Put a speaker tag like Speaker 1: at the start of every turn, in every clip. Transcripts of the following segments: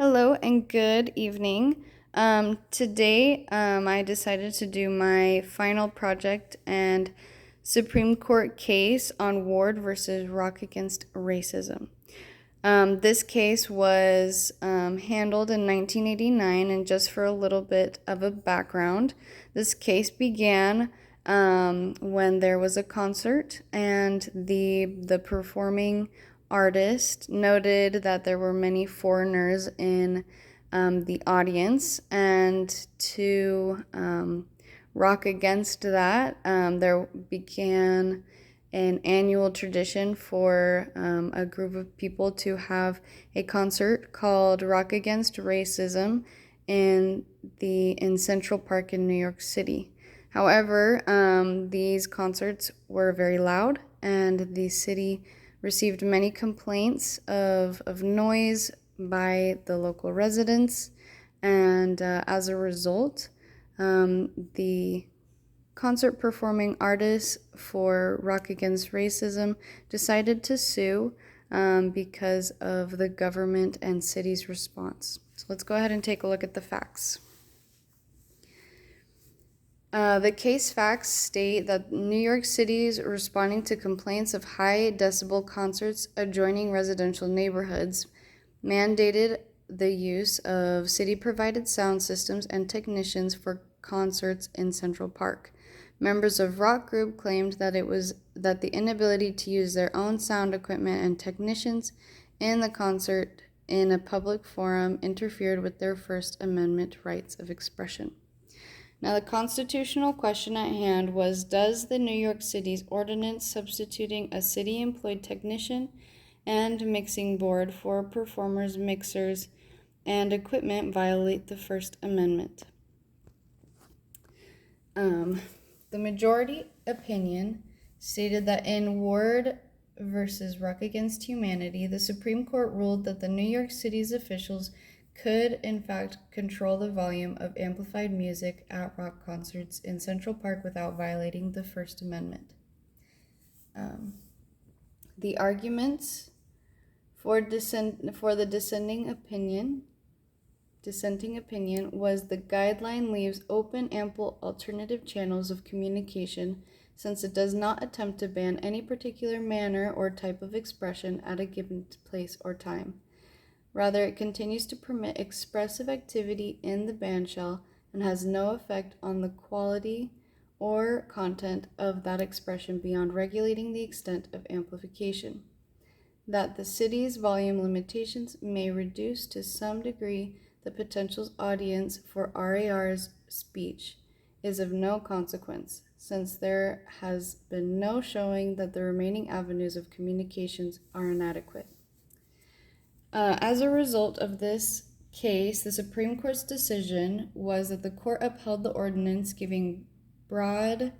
Speaker 1: Hello and good evening. Today, I decided to do my final project and Supreme Court case on Ward versus Rock Against Racism. This case was handled in 1989, and just for a little bit of a background, this case began when there was a concert, and the performing artist noted that there were many foreigners in the audience, and to rock against that, there began an annual tradition for a group of people to have a concert called Rock Against Racism in Central Park in New York City. However, these concerts were very loud, and the city received many complaints of noise by the local residents, and as a result, the concert performing artists for Rock Against Racism decided to sue because of the government and city's response. So let's go ahead and take a look at the facts. The case facts state that New York City is responding to complaints of high decibel concerts adjoining residential neighborhoods, mandated the use of city-provided sound systems and technicians for concerts in Central Park. Members of rock group claimed that the inability to use their own sound equipment and technicians in the concert in a public forum interfered with their First Amendment rights of expression. Now, the constitutional question at hand was, does the New York City's ordinance substituting a city-employed technician and mixing board for performers, mixers, and equipment violate the First Amendment? The majority opinion stated that in Ward versus Rock Against Humanity, the Supreme Court ruled that the New York City's officials could, in fact, control the volume of amplified music at rock concerts in Central Park without violating the First Amendment. The arguments for the dissenting opinion was the guideline leaves open ample alternative channels of communication, since it does not attempt to ban any particular manner or type of expression at a given place or time. Rather, it continues to permit expressive activity in the bandshell and has no effect on the quality or content of that expression beyond regulating the extent of amplification. That the city's volume limitations may reduce to some degree the potential audience for RAR's speech is of no consequence, since there has been no showing that the remaining avenues of communications are inadequate. As a result of this case, the Supreme Court's decision was that the court upheld the ordinance, giving broad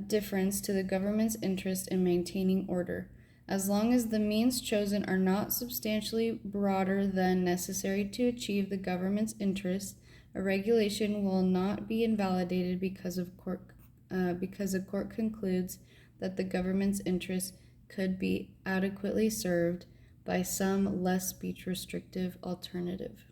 Speaker 1: difference to the government's interest in maintaining order. As long as the means chosen are not substantially broader than necessary to achieve the government's interest, a regulation will not be invalidated because a court concludes that the government's interest could be adequately served by some less speech-restrictive alternative.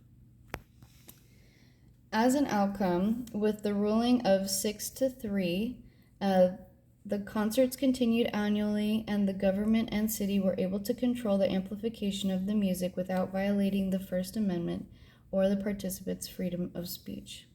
Speaker 1: As an outcome, with the ruling of 6-3, the concerts continued annually, and the government and city were able to control the amplification of the music without violating the First Amendment or the participants' freedom of speech.